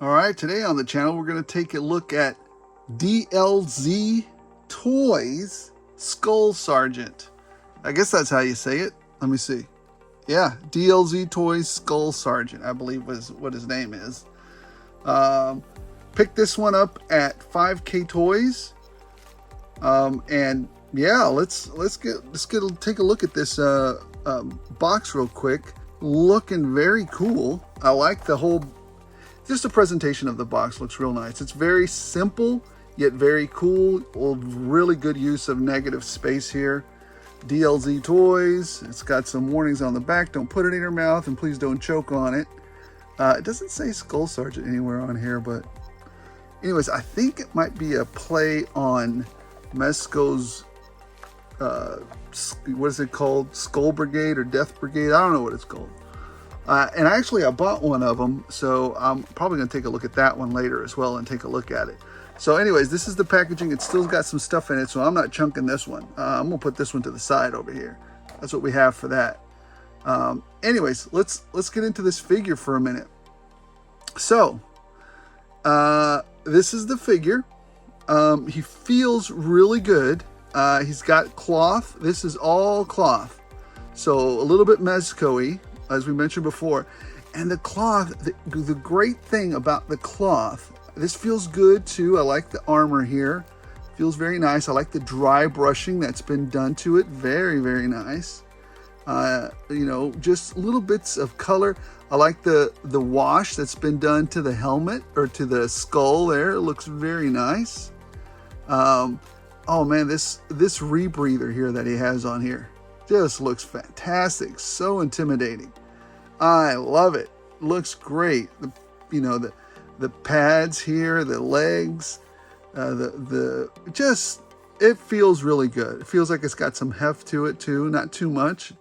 All right, today on the channel, we're going to take a look at DLZ Toys Skull Sergeant. I guess that's how you say it. Let me see. Yeah, DLZ Toys Skull Sergeant, I believe was what his name is. Picked this one up at 5K Toys. And yeah, let's take a look at this box real quick. Looking very cool. I like the whole, just the presentation of the box looks real nice. It's very simple, yet very cool. Really good use of negative space here. DLZ Toys. It's got some warnings on the back. Don't put it in your mouth, and please don't choke on it. It doesn't say Skull Sergeant anywhere on here, but anyways, I think it might be a play on Mezco's, what is it called? Skull Brigade or Death Brigade? I don't know what it's called. And actually, I bought one of them, so I'm probably going to take a look at that one later as well and take a look at it. So anyways, this is the packaging. It's still got some stuff in it, so I'm not chunking this one. I'm going to put this one to the side over here. That's what we have for that. Anyways, let's get into this figure for a minute. So, this is the figure. He feels really good. He's got cloth. This is all cloth. So a little bit Mezco-y, as we mentioned before. And the cloth, the great thing about the cloth, this feels good too. I like the armor here. Feels very nice. I like the dry brushing that's been done to it. Very, very nice. You know, just little bits of color. I like the wash that's been done to the helmet or to the skull there. It looks very nice. Oh man, this rebreather here that he has on here just looks fantastic. So intimidating. I love it. Looks great. You know, the pads here, the legs, it feels really good. It feels like it's got some heft to it too, not too much.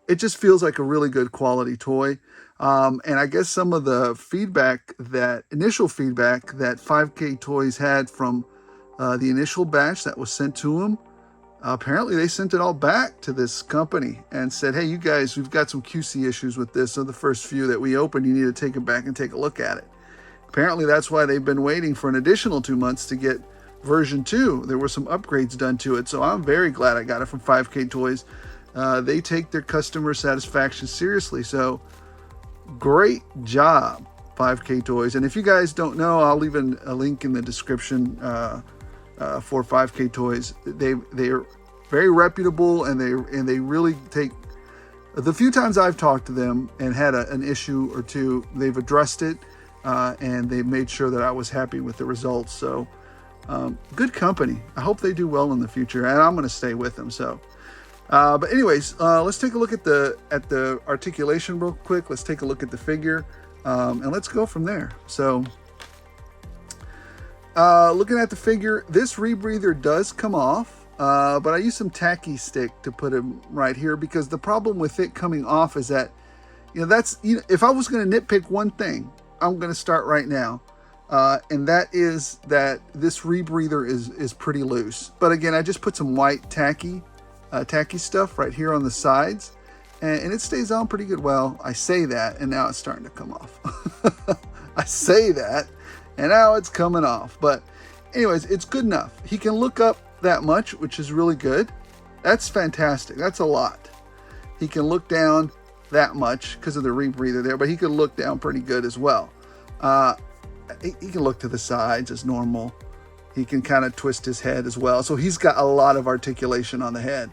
It just feels like a really good quality toy. And I guess some of the initial feedback that 5K Toys had from the initial batch that was sent to them, apparently they sent it all back to this company and said, hey, you guys, we've got some QC issues with this. So the first few that we opened, you need to take it back and take a look at it. Apparently that's why they've been waiting for an additional 2 months to get version 2. There were some upgrades done to it. So I'm very glad I got it from 5K Toys. They take their customer satisfaction seriously. So great job, 5K Toys. And if you guys don't know, I'll leave a link in the description for 5K Toys. They are very reputable, and they really take, the few times I've talked to them and had an issue or two, they've addressed it, and they've made sure that I was happy with the results. So good company. I hope they do well in the future, and I'm going to stay with them. So but anyways, let's take a look at the articulation real quick. Let's take a look at the figure, and let's go from there. So looking at the figure, this rebreather does come off, but I used some tacky stick to put him right here, because the problem with it coming off is that, if I was going to nitpick one thing, I'm going to start right now, and that is that this rebreather is pretty loose. But again, I just put some white tacky stuff right here on the sides, and it stays on pretty good. Well, I say that, and now it's starting to come off. I say that, and now it's coming off. But anyways, it's good enough. He can look up that much, which is really good. That's fantastic. That's a lot. He can look down that much because of the rebreather there, but he can look down pretty good as well. He can look to the sides as normal. He can kind of twist his head as well. So he's got a lot of articulation on the head.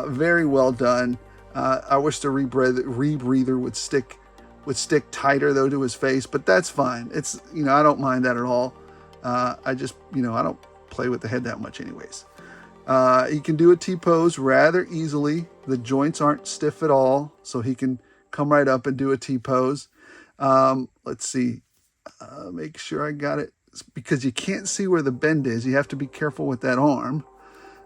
Very well done. I wish the rebreather would stick tighter though to his face, but that's fine. It's, I don't mind that at all. I just, I don't play with the head that much anyways. He can do a T-pose rather easily. The joints aren't stiff at all, so he can come right up and do a T-pose. Let's see. Make sure I got it, because you can't see where the bend is. You have to be careful with that arm.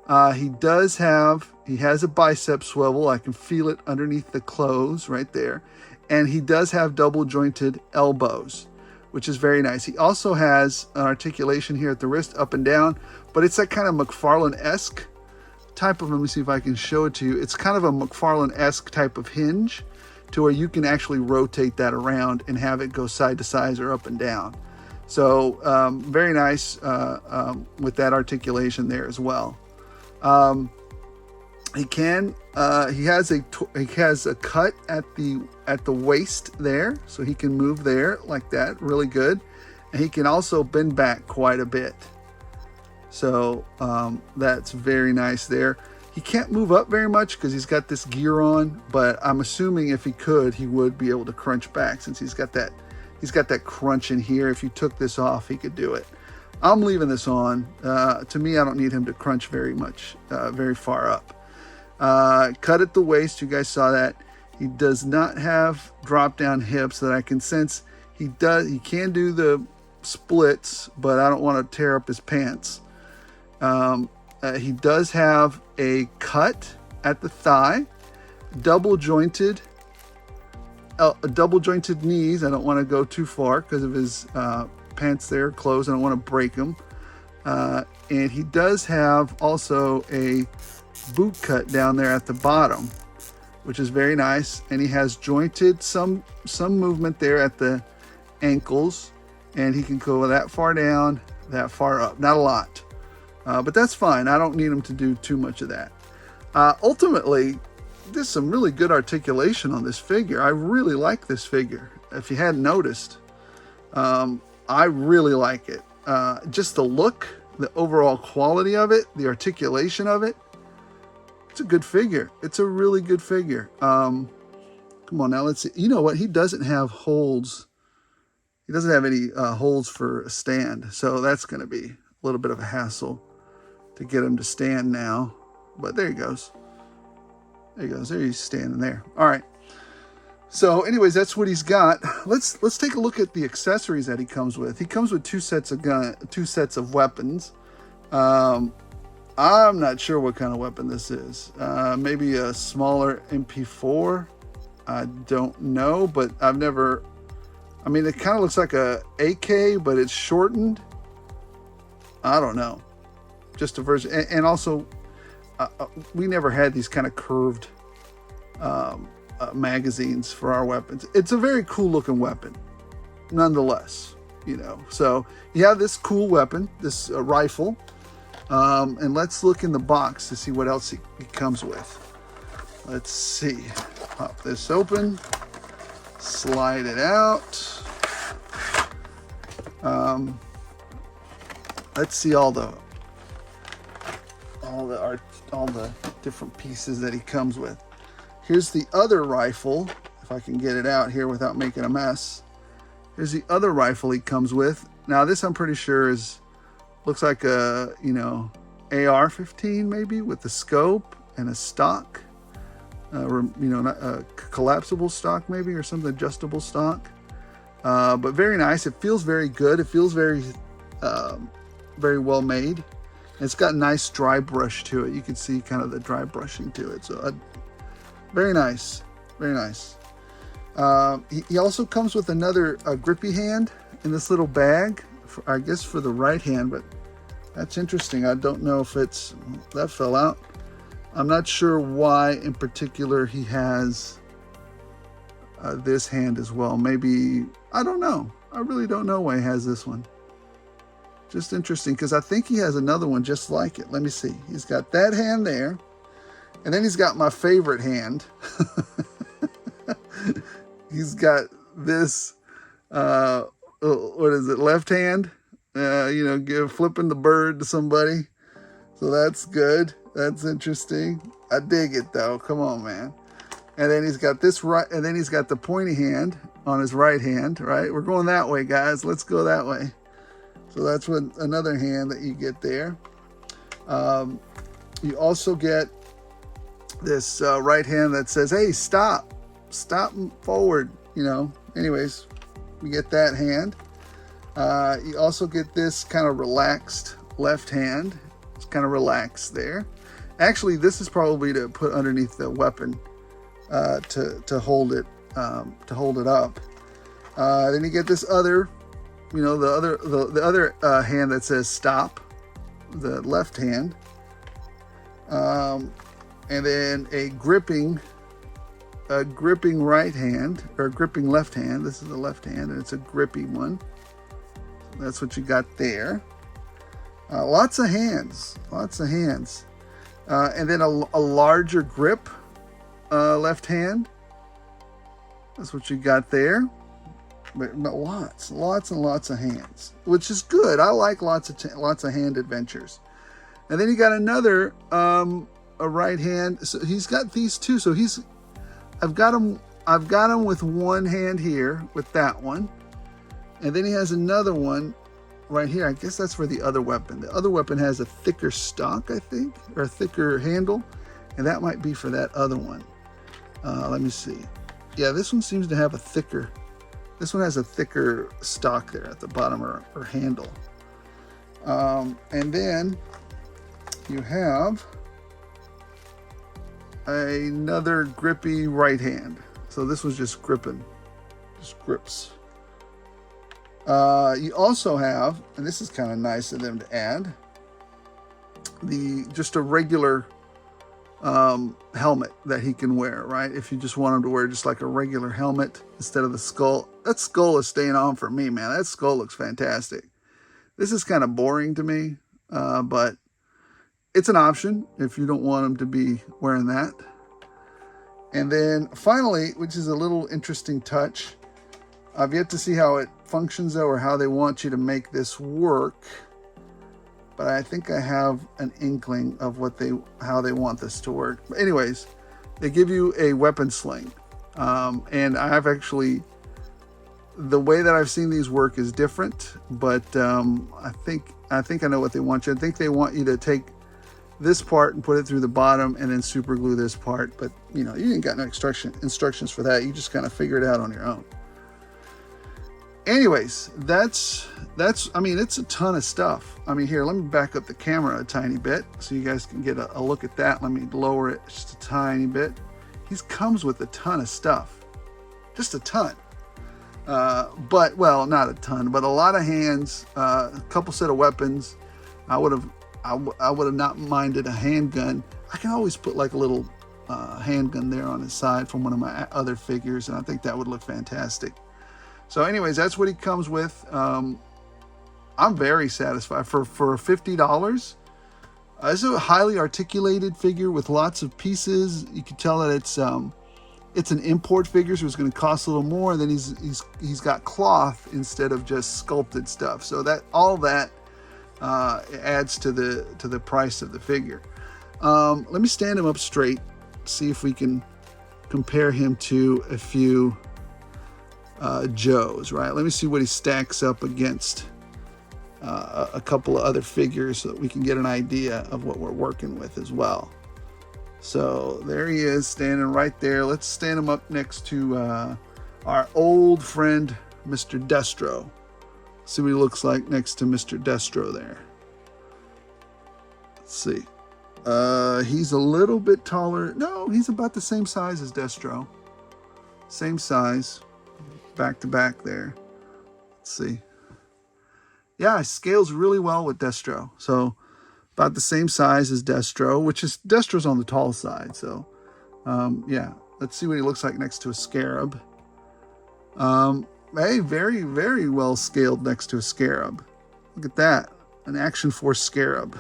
He has a bicep swivel. I can feel it underneath the clothes right there. And he does have double jointed elbows, which is very nice. He also has an articulation here at the wrist, up and down, but it's that kind of McFarlane-esque type of, let me see if I can show it to you. It's kind of a McFarlane-esque type of hinge. to where you can actually rotate that around and have it go side to side or up and down. So very nice with that articulation there as well. He has a cut at the waist there, so he can move there like that, really good. And he can also bend back quite a bit. So that's very nice there. He can't move up very much because he's got this gear on, but I'm assuming if he could, he would be able to crunch back since he's got that crunch in here. If you took this off, he could do it. I'm leaving this on. To me, I don't need him to crunch very much, very far up. Cut at the waist, you guys saw that. He does not have drop down hips that I can sense. He can do the splits, but I don't want to tear up his pants. He does have a cut at the thigh, double jointed knees. I don't want to go too far because of his pants there, clothes. I don't want to break them. And he does have also a boot cut down there at the bottom, which is very nice. And he has jointed some movement there at the ankles, and he can go that far down, that far up. Not a lot, but that's fine. I don't need him to do too much of that. Ultimately, there's some really good articulation on this figure. I really like this figure. If you hadn't noticed, I really like it. Just the look, the overall quality of it, the articulation of it. It's a good figure. It's a really good figure. Come on now, let's see. You know what? He doesn't have holes. He doesn't have any holes for a stand. So that's going to be a little bit of a hassle to get him to stand now. But there he goes. There he goes. There he's standing there. All right. So anyways, that's what he's got. Let's take a look at the accessories that he comes with. He comes with two sets of weapons. I'm not sure what kind of weapon this is. Maybe a smaller MP4. I don't know, but I've never... I mean, it kind of looks like a AK, but it's shortened. I don't know. Just a version. And also, we never had these kind of curved magazines for our weapons. It's a very cool looking weapon, nonetheless. You know, so you have this cool weapon, this rifle. And let's look in the box to see what else he comes with. Let's see. Pop this open. Slide it out. Let's see all the different pieces that he comes with. Here's the other rifle. If I can get it out here without making a mess. Here's the other rifle he comes with. Now this I'm pretty sure looks like a, AR-15 maybe with the scope and a stock. Not a collapsible stock maybe, or something, adjustable stock. But very nice. It feels very good. It feels very well made. It's got a nice dry brush to it. You can see kind of the dry brushing to it. So very nice. Very nice. He also comes with another grippy hand in this little bag, I guess for the right hand, but that's interesting. I don't know if that fell out. I'm not sure why in particular he has this hand as well. Maybe, I don't know. I really don't know why he has this one. Just interesting, because I think he has another one just like it. Let me see. He's got that hand there. And then he's got my favorite hand. He's got this, what is it, left hand? Flipping the bird to somebody. So that's good. That's interesting. I dig it though. Come on, man. And then he's got this right, and then he's got the pointy hand on his right hand, right? We're going that way, guys. Let's go that way. So that's another hand that you get there. You also get this right hand that says, hey, stop forward, Anyways, you get that hand. You also get this kind of relaxed left hand. It's kind of relaxed there. Actually, this is probably to put underneath the weapon to hold it up. Then you get this other, the other hand that says stop, the left hand, and then a gripping a gripping right hand, or a gripping left hand. This is the left hand, and it's a grippy one. That's what you got there. Lots of hands, lots of hands. And then a larger grip left hand. That's what you got there. But lots and lots of hands, which is good. I like lots of hand adventures. And then you got another a right hand. So he's got these two. So I've got him with one hand here with that one, and then he has another one right here. I guess that's for the other weapon. The other weapon has a thicker stock, I think, or a thicker handle, and that might be for that other one. Let me see. Yeah, this one seems to have a thicker. This one has a thicker stock there at the bottom, or handle. And then you have another grippy right hand. So this was just gripping, just grips. You also have, and this is kind of nice of them to add, just a regular helmet that he can wear, right? If you just want him to wear just like a regular helmet instead of the skull. That skull is staying on for me, man. That skull looks fantastic. This is kind of boring to me, but it's an option if you don't want him to be wearing that. And then finally, which is a little interesting touch, I've yet to see how it functions though, or how they want you to make this work. But I think I have an inkling of how they want this to work. But anyways, they give you a weapon sling. And I have actually, the way that I've seen these work is different, but I think I know what they want you. I think they want you to take this part and put it through the bottom and then super glue this part. But you know, you ain't got no instructions for that. You just kind of figure it out on your own. Anyways, that's I mean, it's a ton of stuff. I mean, here, let me back up the camera a tiny bit so you guys can get a look at that. Let me lower it just a tiny bit. He comes with a ton of stuff, just a ton. But, well, not a ton, but a lot of hands, a couple set of weapons. I would have not minded a handgun. I can always put like a little handgun there on his side from one of my other figures, and I think that would look fantastic. So anyways, that's what he comes with. I'm very satisfied. For $50, this is a highly articulated figure with lots of pieces. You can tell that it's an import figure, so it's going to cost a little more. And then he's got cloth instead of just sculpted stuff. So that all that adds to the price of the figure. Let me stand him up straight, see if we can compare him to a few Joes, right? Let me see what he stacks up against a couple of other figures so that we can get an idea of what we're working with as well. So there he is, standing right there. Let's stand him up next to our old friend, Mr. Destro. See what he looks like next to Mr. Destro there. Let's see. He's a little bit taller. No, he's about the same size as Destro. Same size. Back to back there. Let's see. Yeah, it scales really well with Destro. So about the same size as Destro, which is Destro's on the tall side. So yeah, let's see what he looks like next to a Scarab. Hey, very, very well scaled next to a Scarab. Look at that. An Action Force Scarab.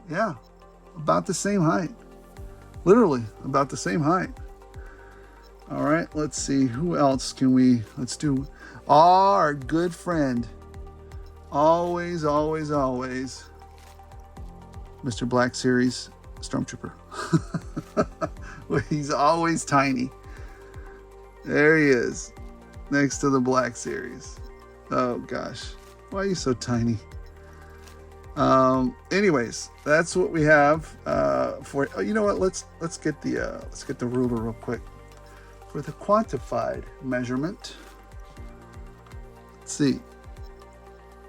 Yeah, about the same height. Literally about the same height. All right, let's see. Who else can let's do our good friend. Always, always, always. Mr. Black Series Stormtrooper. Well, he's always tiny. There he is. Next to the Black Series. Oh, gosh. Why are you so tiny? Anyways, that's what we have for. Oh, you know what? Let's get the ruler real quick. For the quantified measurement, let's see,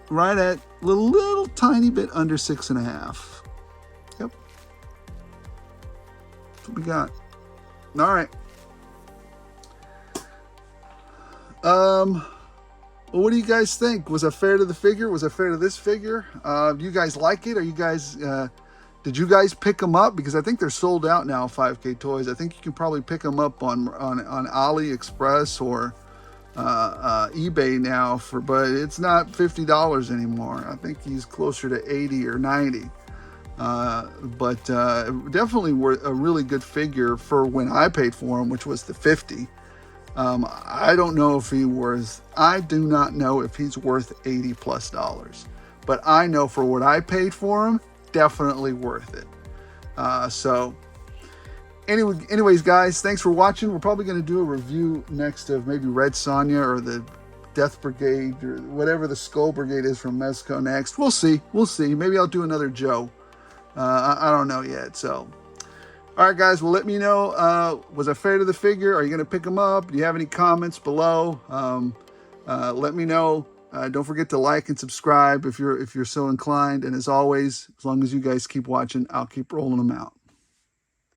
right at a little tiny bit under 6.5. Yep, that's what we got. All right. Well, what do you guys think? Was it fair to the figure? Was it fair to this figure? Do you guys like it? Are you guys? Did you guys pick them up? Because I think they're sold out now, 5K Toys. I think you can probably pick them up on AliExpress or eBay now, but it's not $50 anymore. I think he's closer to 80 or 90. But definitely worth a really good figure for when I paid for him, which was the 50. I don't know if I do not know if he's worth $80+, but I know for what I paid for him, definitely worth it. So anyways, guys, thanks for watching. We're probably going to do a review next of maybe Red Sonja or the Death Brigade or whatever the Skull Brigade is from Mezco next. We'll see. Maybe I'll do another Joe. I don't know yet. So, all right, guys. Well, let me know. Was I fair to the figure? Are you going to pick them up? Do you have any comments below? Let me know. Don't forget to like and subscribe if you're so inclined. And as always, as long as you guys keep watching, I'll keep rolling them out.